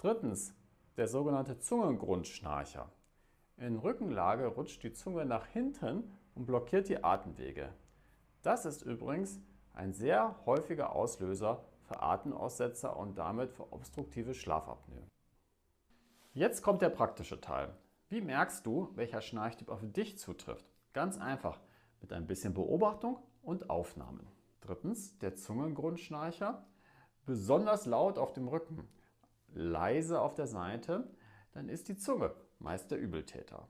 Drittens, der sogenannte Zungengrundschnarcher. In Rückenlage rutscht die Zunge nach hinten und blockiert die Atemwege. Das ist übrigens ein sehr häufiger Auslöser für Atemaussetzer und damit für obstruktive Schlafapnoe. Jetzt kommt der praktische Teil. Wie merkst du, welcher Schnarchtyp auf dich zutrifft? Ganz einfach, mit ein bisschen Beobachtung und Aufnahmen. Drittens, der Zungengrundschnarcher. Besonders laut auf dem Rücken, leise auf der Seite, dann ist die Zunge meist der Übeltäter.